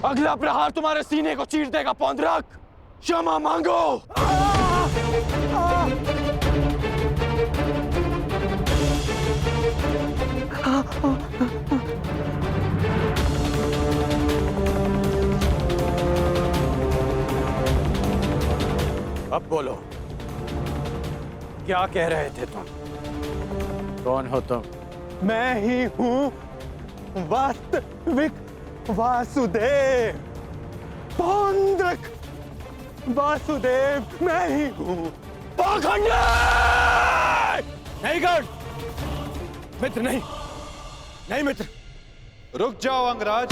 अगला प्रहार तुम्हारे सीने को चीर देगा पौंड्रक। क्षमा मांगो। अब बोलो, क्या कह रहे थे तुम? कौन हो तुम? मैं ही हूँ वास्तविक वासुदेव, पौंड्रक वासुदेव मैं ही हूँ। पाखंडी! नहीं गढ़, मित्र नहीं, नहीं मित्र। रुक जाओ अंगराज।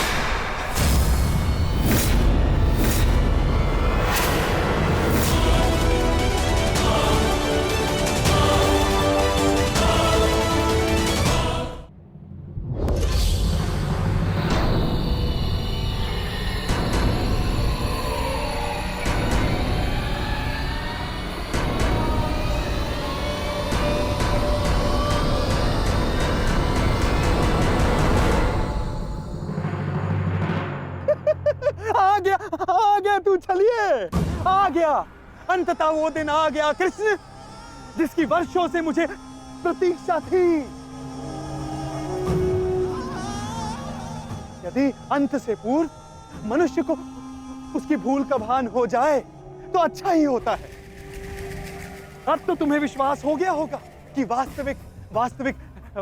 आ गया तू, चलिए आ गया। अंततः वो दिन आ गया कृष्ण, जिसकी वर्षों से मुझे प्रतीक्षा थी। यदि अंत से पूर्व मनुष्य को उसकी भूल का भान हो जाए तो अच्छा ही होता है। अब तो तुम्हें विश्वास हो गया होगा कि वास्तविक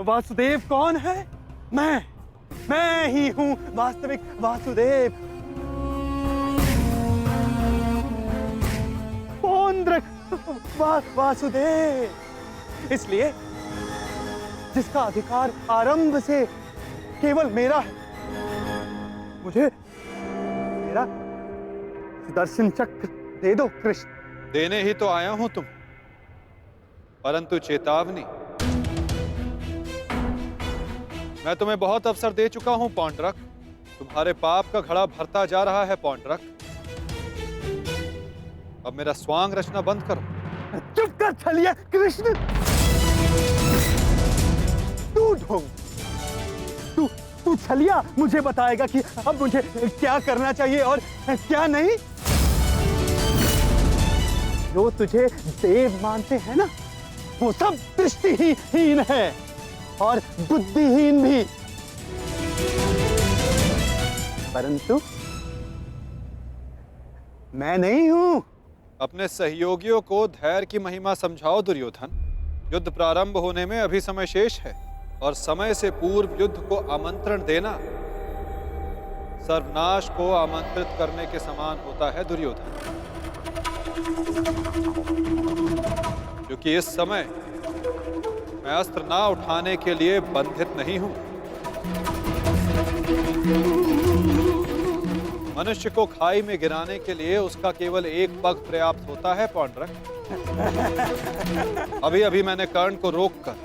वासुदेव कौन है। मैं ही हूं वास्तविक वासुदेव, पौंड्रक वासुदेव। इसलिए जिसका अधिकार आरंभ से केवल मेरा है, मुझे मेरा सुदर्शन चक्र दे दो कृष्ण। देने ही तो आया हूं तुम, परंतु चेतावनी, मैं तुम्हें बहुत अवसर दे चुका हूं पौंड्रक। तुम्हारे पाप का घड़ा भरता जा रहा है पौंड्रक। अब मेरा स्वांग रचना बंद करो। चुप कर छलिया कृष्ण। तू छलिया मुझे बताएगा कि अब मुझे क्या करना चाहिए और क्या नहीं। जो तुझे देव मानते हैं ना, वो सब दृष्टिहीन है और बुद्धिहीन भी। परंतु मैं नहीं हूं। अपने सहयोगियों को धैर्य की महिमा समझाओ दुर्योधन। युद्ध प्रारंभ होने में अभी समय शेष है और समय से पूर्व युद्ध को आमंत्रण देना सर्वनाश को आमंत्रित करने के समान होता है दुर्योधन। क्योंकि इस समय मैं अस्त्र ना उठाने के लिए बंधित नहीं हूं। मनुष्य को खाई में गिराने के लिए उसका केवल एक पग पर्याप्त होता है पौंड्रक। अभी अभी मैंने कर्ण को रोककर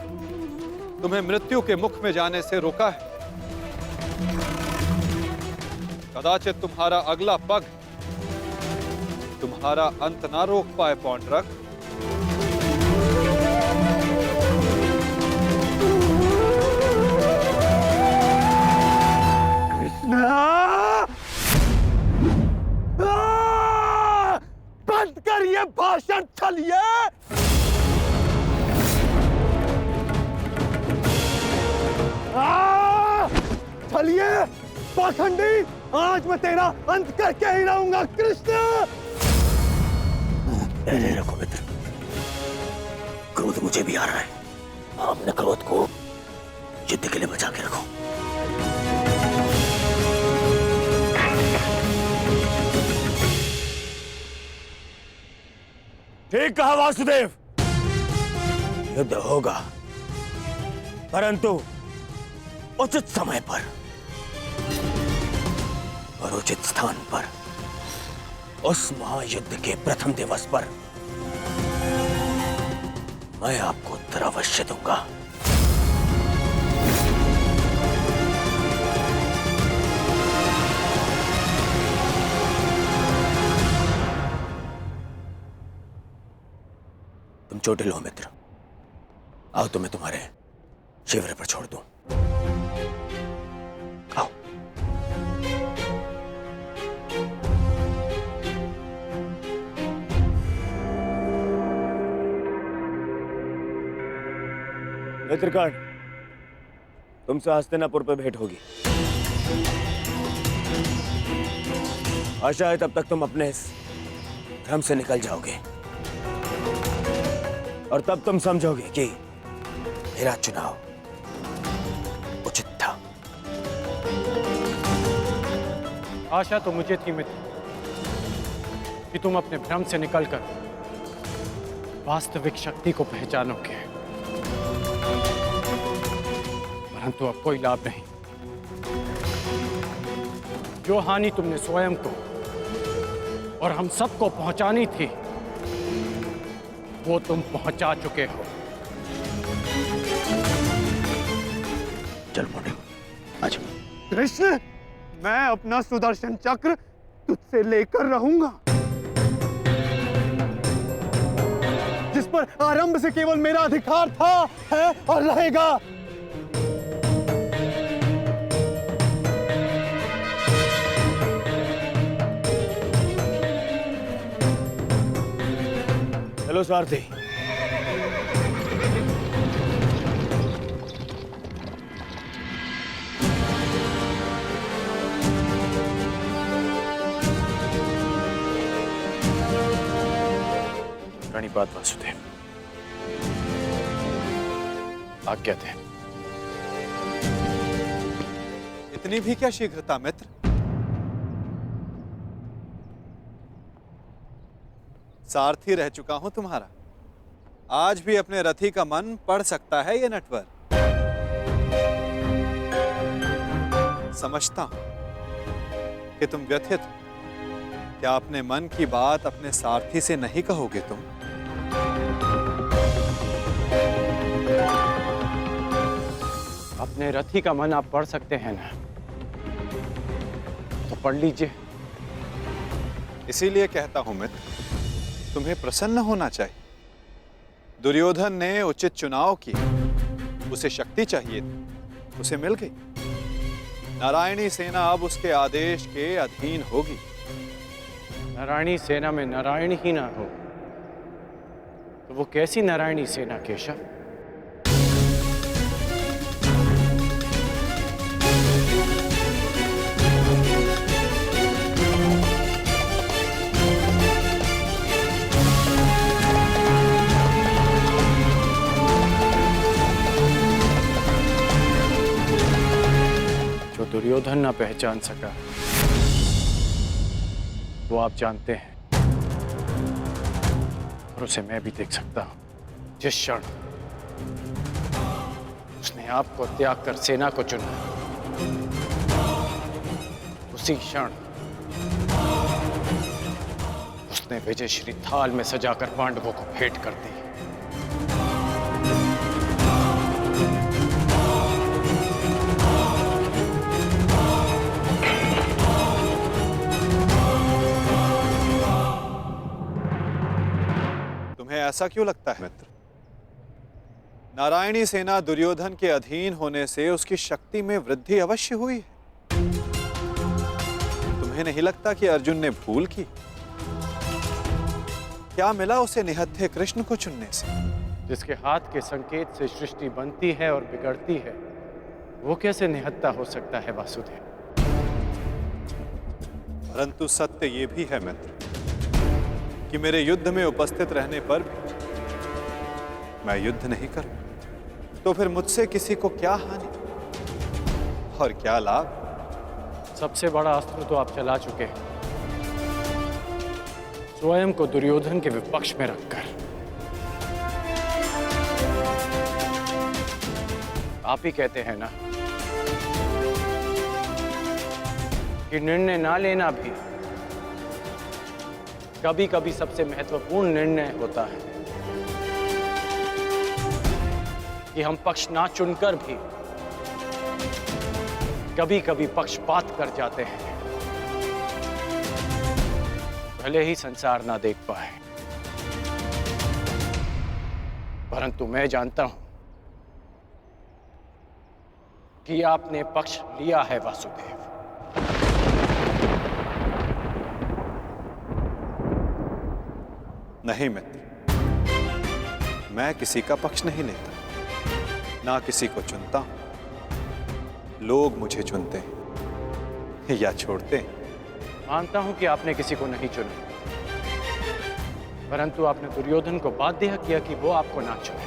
तुम्हें मृत्यु के मुख में जाने से रोका है। कदाचित तुम्हारा अगला पग तुम्हारा अंत ना रोक पाए पौंड्रक। बंद कर ये भाषण छलिए। छलिए पाखंडी, आज मैं तेरा अंत करके ही रहूंगा कृष्ण। पहले रखो मित्र, क्रोध मुझे भी आ रहा है। अपने क्रोध को युद्ध के लिए बचा के रखो। ठीक कहा वासुदेव, युद्ध होगा, परंतु उचित समय पर और उचित स्थान पर। उस महायुद्ध के प्रथम दिवस पर मैं आपको उत्तर अवश्य दूंगा। तुम चोटिल हो मित्र, आओ तुम्हें तुम्हारे शिविर पर छोड़ दूं। आओ। मित्रकर्ण, तुमसे हस्तिनापुर पर भेंट होगी। आशा है तब तक तुम अपने इस भ्रम से निकल जाओगे और तब तुम समझोगे कि मेरा चुनाव उचित था। आशा तो मुझे थी मित्र कि तुम अपने भ्रम से निकलकर वास्तविक शक्ति को पहचानोगे, परंतु अब कोई लाभ नहीं। जो हानि तुमने स्वयं को और हम सबको पहुंचानी थी, वो तुम पहुंचा चुके हो। चल मोटे, आज कृष्ण, मैं अपना सुदर्शन चक्र तुझसे लेकर रहूंगा, जिस पर आरंभ से केवल मेरा अधिकार था, है और रहेगा। चलो सारथी। प्रणिपात वासुदेव, आज्ञा दे। इतनी भी क्या शीघ्रता मित्र? सारथी रह चुका हूं तुम्हारा। आज भी अपने रथी का मन पढ़ सकता है ये नटवर। समझता हूं कि तुम व्यथित हो। क्या अपने मन की बात अपने सारथी से नहीं कहोगे तुम? अपने रथी का मन आप पढ़ सकते हैं ना, तो पढ़ लीजिए। इसीलिए कहता हूं मित्र, तुम्हें प्रसन्न होना चाहिए। दुर्योधन ने उचित चुनाव किया, उसे शक्ति चाहिए थी, उसे मिल गई। नारायणी सेना अब उसके आदेश के अधीन होगी। नारायणी सेना में नारायण ही ना हो तो वो कैसी नारायणी सेना केशव? जो दुर्योधन ना पहचान सका, वो आप जानते हैं, और उसे मैं भी देख सकता हूं। जिस क्षण उसने आपको त्याग कर सेना को चुना, उसी क्षण उसने विजयश्री थाल में सजाकर पांडवों को भेंट कर दी। तुम्हें ऐसा क्यों लगता है मित्र? नारायणी सेना दुर्योधन के अधीन होने से उसकी शक्ति में वृद्धि अवश्य हुई है। तुम्हें नहीं लगता कि अर्जुन ने भूल की? क्या मिला उसे निहत्थे कृष्ण को चुनने से? जिसके हाथ के संकेत से सृष्टि बनती है और बिगड़ती है, वो कैसे निहत्था हो सकता है वासुदेव? परंतु सत्य ये भी है मित्र कि मेरे युद्ध में उपस्थित रहने पर भी मैं युद्ध नहीं करूं, तो फिर मुझसे किसी को क्या हानि और क्या लाभ? सबसे बड़ा अस्त्र तो आप चला चुके हैं, स्वयं को दुर्योधन के विपक्ष में रखकर। आप ही कहते हैं ना कि निर्णय ना लेना भी कभी कभी सबसे महत्वपूर्ण निर्णय होता है, कि हम पक्ष ना चुनकर भी कभी कभी पक्षपात कर जाते हैं, भले ही संसार ना देख पाए। परंतु मैं जानता हूं कि आपने पक्ष लिया है वासुदेव। नहीं मित्र, मैं किसी का पक्ष नहीं लेता, ना किसी को चुनता हूं। लोग मुझे चुनते हैं या छोड़ते हैं। मानता हूं कि आपने किसी को नहीं चुना, परंतु आपने दुर्योधन को बाध्य किया कि वो आपको ना चुने।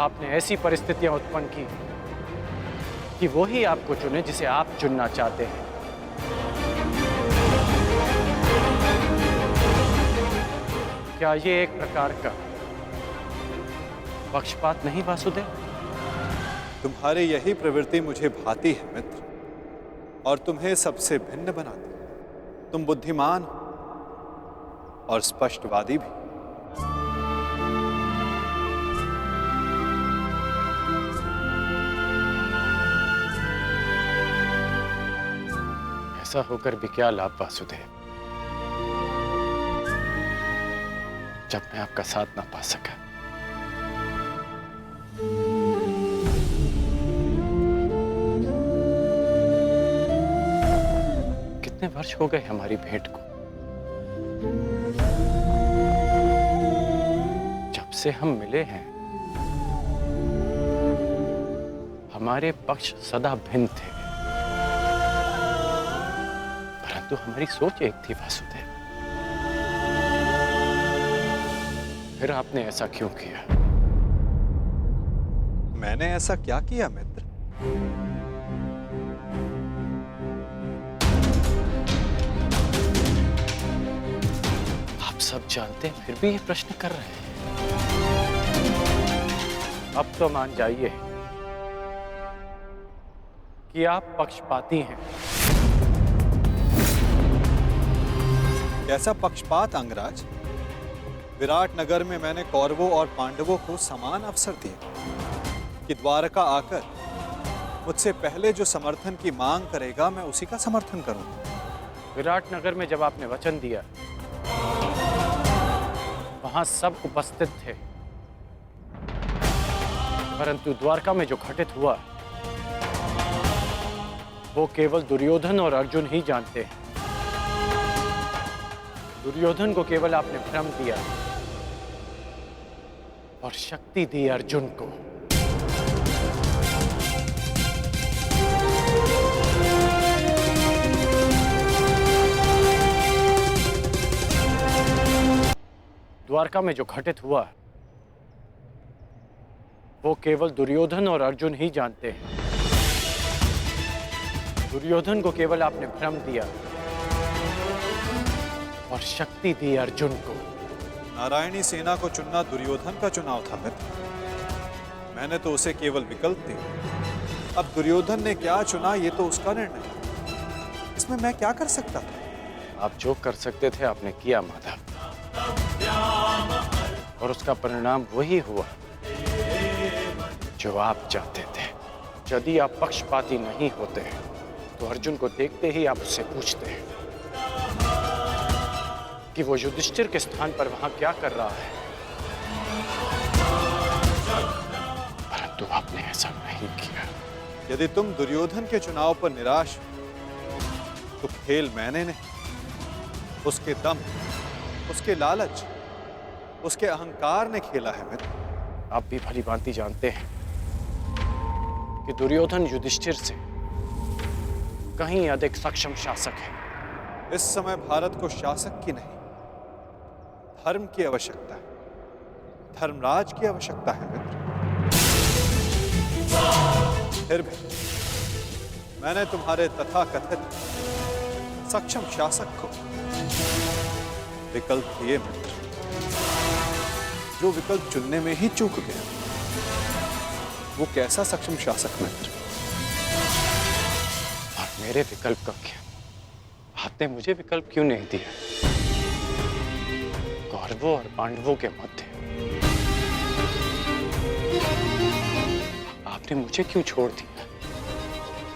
आपने ऐसी परिस्थितियां उत्पन्न की कि वो ही आपको चुने जिसे आप चुनना चाहते हैं। क्या ये एक प्रकार का पक्षपात नहीं वासुदेव? तुम्हारी यही प्रवृत्ति मुझे भाती है मित्र, और तुम्हें सबसे भिन्न बनाती। तुम बुद्धिमान और स्पष्टवादी भी। ऐसा होकर भी क्या लाभ वासुदेव, जब मैं आपका साथ ना पा सका। कितने वर्ष हो गए हमारी भेंट को? जब से हम मिले हैं हमारे पक्ष सदा भिन्न थे, परंतु हमारी सोच एक थी वासुदेव। फिर आपने ऐसा क्यों किया? मैंने ऐसा क्या किया मित्र? आप सब जानते हैं फिर भी ये प्रश्न कर रहे हैं। अब तो मान जाइए कि आप पक्षपाती हैं। कैसा पक्षपात अंगराज? विराट नगर में मैंने कौरवों और पांडवों को समान अवसर दिया कि द्वारका आकर मुझसे पहले जो समर्थन की मांग करेगा मैं उसी का समर्थन करूंगा। विराट नगर में जब आपने वचन दिया, वहां सब उपस्थित थे, परंतु द्वारका में जो घटित हुआ वो केवल दुर्योधन और अर्जुन ही जानते हैं। दुर्योधन को केवल आपने भ्रम दिया और शक्ति दी अर्जुन को। द्वारका में जो घटित हुआ वो केवल दुर्योधन और अर्जुन ही जानते हैं। दुर्योधन को केवल आपने भ्रम दिया और शक्ति दी अर्जुन को। नारायणी सेना को चुनना दुर्योधन का चुनाव था मित्र। मैंने तो उसे केवल विकल्प दिया। अब दुर्योधन ने क्या चुना ये तो उसका निर्णय है। इसमें मैं क्या कर सकता था? आप जो कर सकते थे आपने किया माधव, और उसका परिणाम वही हुआ जो आप चाहते थे। यदि आप पक्षपाती नहीं होते तो अर्जुन को देखते ही आप उससे पूछते कि वो युधिष्ठिर के स्थान पर वहां क्या कर रहा है, परंतु आपने ऐसा नहीं किया। यदि तुम दुर्योधन के चुनाव पर निराश हो, तो खेल मैंने नहीं, उसके दम, उसके लालच, उसके अहंकार ने खेला है मित्र। आप भी भली भांति जानते हैं कि दुर्योधन युधिष्ठिर से कहीं अधिक सक्षम शासक है। इस समय भारत को शासक की नहीं, धर्म की आवश्यकता है, धर्मराज की आवश्यकता है मित्र। फिर भी मैंने तुम्हारे तथाकथित सक्षम शासक को विकल्प दिए मित्र, जो विकल्प चुनने में ही चूक गया। वो कैसा सक्षम शासक मित्र? और मेरे विकल्प का क्या? आपने मुझे विकल्प क्यों नहीं दिया? कौरवों और पांडवों के मध्य आपने मुझे क्यों छोड़ दिया?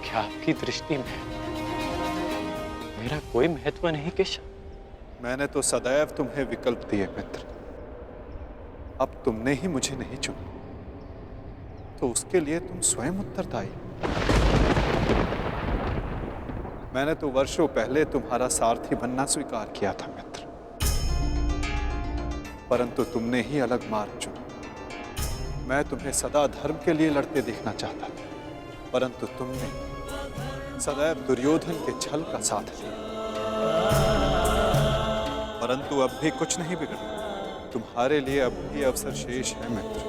क्या आपकी दृष्टि में मेरा कोई महत्व नहीं केशव? मैंने तो सदैव तुम्हें विकल्प दिए मित्र, अब तुमने ही मुझे नहीं चुना, तो उसके लिए तुम स्वयं उत्तरदायी। मैंने तो वर्षों पहले तुम्हारा सारथी बनना स्वीकार किया था मित्र, परंतु तुमने ही अलग मार्ग चुना। मैं तुम्हें सदा धर्म के लिए लड़ते देखना चाहता था, परंतु तुमने सदैव दुर्योधन के छल का साथ दिया। परंतु अब भी कुछ नहीं बिगड़ा, तुम्हारे लिए अब भी अवसर शेष है मित्र।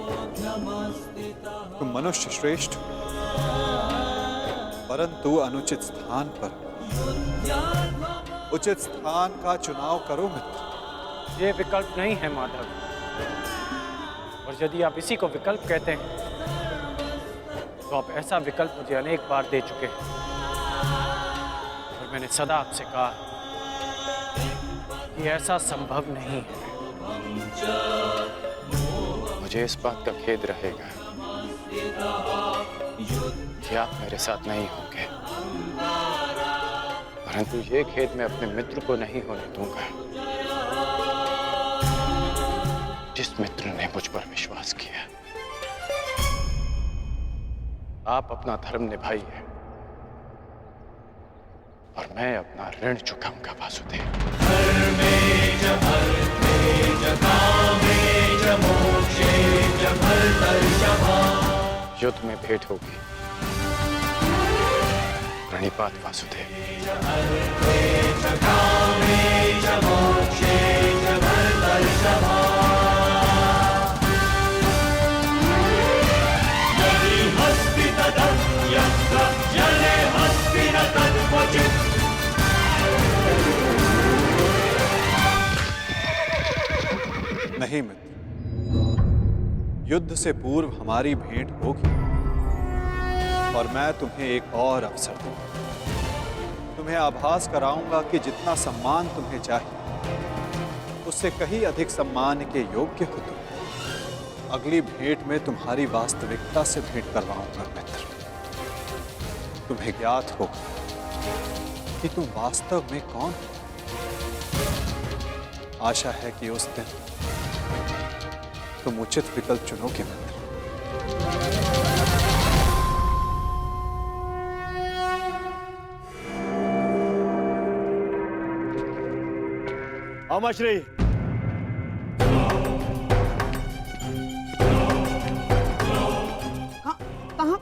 तुम मनुष्य श्रेष्ठ हो, परंतु अनुचित स्थान पर उचित स्थान का चुनाव करो मित्र। ये विकल्प नहीं है माधव, और यदि आप इसी को विकल्प कहते हैं तो आप ऐसा विकल्प मुझे अनेक बार दे चुके हैं, और मैंने सदा आपसे कहा कि ऐसा संभव नहीं है। मुझे इस बात का खेद रहेगा कि आप मेरे साथ नहीं होंगे, परंतु ये खेद मैं अपने मित्र को नहीं होने दूंगा, जिस मित्र ने मुझ पर विश्वास किया। आप अपना धर्म निभाइए और मैं अपना ऋण चुकाऊंगा वासुदेव। युद्ध में भेंट होगी। प्रणिपात वासुदेव। नहीं मित्र, युद्ध से पूर्व हमारी भेंट होगी, और मैं तुम्हें एक और अवसर दूंगा। तुम्हें आभास कराऊंगा कि जितना सम्मान तुम्हें चाहिए, उससे कहीं अधिक सम्मान के योग्य हो तुम। अगली भेंट में तुम्हारी वास्तविकता से भेंट करवाऊंगा मित्र। तुम्हें ज्ञात होगा कि तुम वास्तव में कौन हो। आशा है कि उस दिन तुम उचित विकल्प चुनोगे मित्र। अमश्री,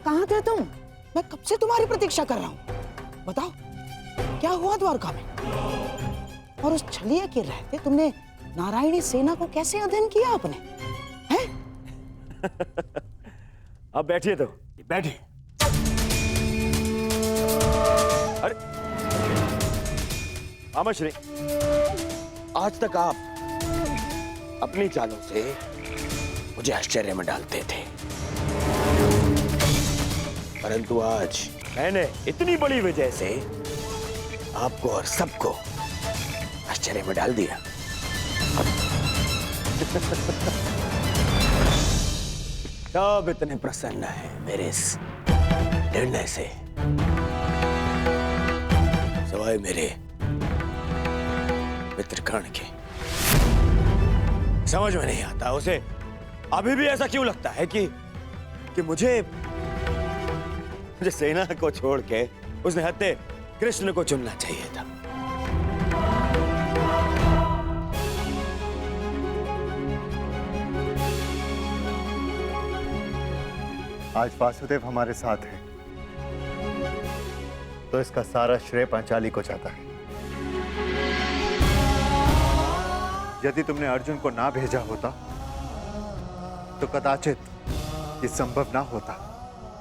कहाँ थे तुम? मैं कब से तुम्हारी प्रतीक्षा कर रहा हूँ। बताओ क्या हुआ द्वारका में? और उस छलिया के रहते तुमने नारायणी सेना को कैसे अध्ययन किया आपने? हैं? अब बैठिए तो बैठिए। अरे अमश्री, आज तक आप अपनी चालों से मुझे आश्चर्य में डालते थे, परंतु आज मैंने इतनी बड़ी वजह से आपको और सबको आश्चर्य में डाल दिया। सब इतने प्रसन्न हैं मेरे इस निर्णय से, सवाए मेरे मित्र कर्ण के। समझ में नहीं आता उसे अभी भी ऐसा क्यों लगता है कि मुझे सेना को छोड़ के उसने हत्या कृष्ण को चुनना चाहिए था। आज वासुदेव हमारे साथ है तो इसका सारा श्रेय पांचाली को जाता है। यदि तुमने अर्जुन को ना भेजा होता तो कदाचित ये संभव ना होता।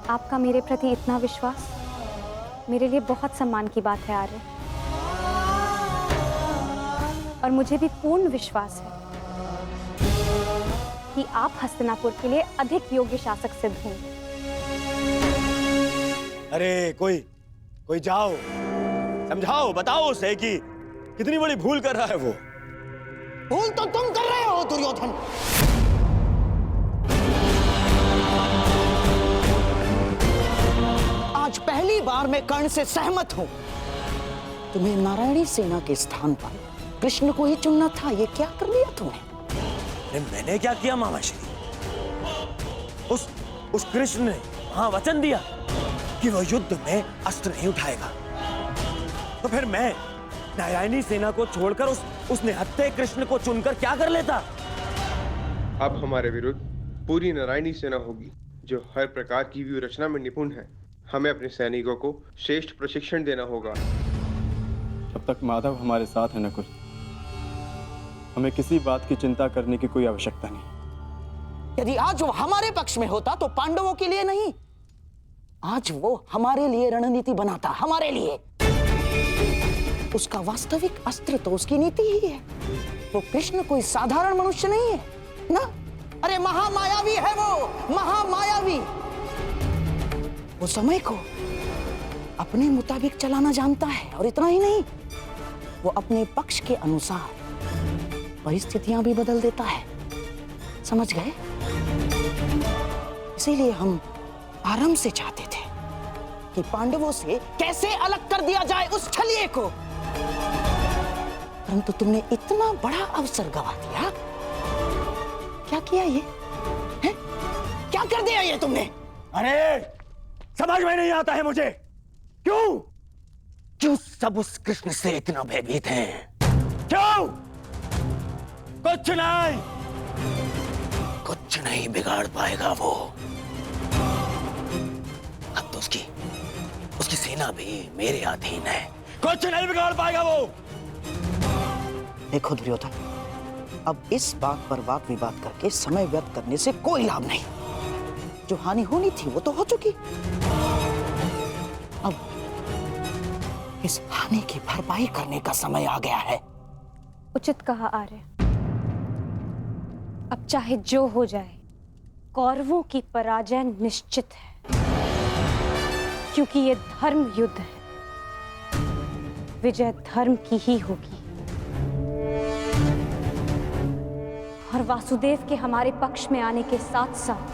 आपका मेरे प्रति इतना विश्वास मेरे लिए बहुत सम्मान की बात है आर्य, और मुझे भी पूर्ण विश्वास है कि आप हस्तिनापुर के लिए अधिक योग्य शासक सिद्ध होंगे। अरे कोई जाओ, समझाओ, बताओ उसे कि कितनी बड़ी भूल कर रहा है वो। भूल तो तुम कर रहे हो दुर्योधन। आज पहली बार मैं कर्ण से सहमत हूं। तुम्हें नारायणी सेना के स्थान पर कृष्ण को ही चुनना था। ये क्या कर लिया तुमने? अरे मैंने क्या किया मामाश्री? उस कृष्ण ने वहां वचन दिया कि वो युद्ध में अस्त्र नहीं उठाएगा, तो फिर मैं नारायणी सेना को छोड़कर उस निहत्थे कृष्ण को चुनकर क्या कर लेता? अब हमारे विरुद्ध पूरी नारायणी सेना होगी जो हर प्रकार की व्यूह रचना में निपुण है। हमें अपने सैनिकों को श्रेष्ठ प्रशिक्षण देना होगा। जब तक माधव हमारे साथ है नकुल, हमें किसी बात की चिंता करने की कोई आवश्यकता नहीं। यदि आज वो हमारे पक्ष में होता तो पांडवों के लिए नहीं, आज वो हमारे लिए रणनीति बनाता, हमारे लिए। उसका वास्तविक अस्त्र तो उसकी नीति ही है। वो कृष्ण कोई साधारण मनुष्य नहीं है ना। अरे महामायावी है वो, महामायावी। वो समय को अपने मुताबिक चलाना जानता है, और इतना ही नहीं, वो अपने पक्ष के अनुसार परिस्थितियां भी बदल देता है। समझ गए? इसीलिए हम आरंभ से चाहते थे कि पांडवों से कैसे अलग कर दिया जाए उस छलिए को, परंतु तुमने इतना बड़ा अवसर गवा दिया। क्या किया ये है? क्या कर दिया ये तुमने? अरे समझ में नहीं आता है मुझे, क्यों सब उस कृष्ण से इतना भयभीत हैं? क्यों? कुछ नहीं बिगाड़ पाएगा वो। अब तो उसकी सेना भी मेरे अधीन है। कुछ नहीं बिगाड़ पाएगा वो। देखो दुर्योधन, अब इस बात पर वाद विवाद करके समय व्यर्थ करने से कोई लाभ नहीं। जो हानि होनी थी वो तो हो चुकी। अब इस हानि की भरपाई करने का समय आ गया है। उचित कहा आर्य। अब चाहे जो हो जाए, कौरवों की पराजय निश्चित है, क्योंकि ये धर्म युद्ध है। विजय धर्म की ही होगी, और वासुदेव के हमारे पक्ष में आने के साथ साथ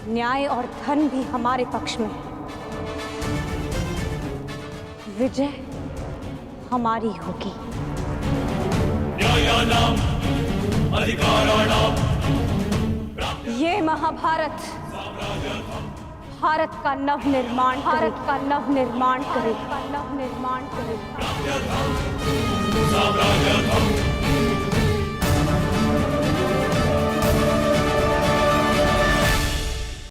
न्याय और धर्म भी हमारे पक्ष में है। विजय हमारी होगी। ये महाभारत भारत का नवनिर्माण करेगा।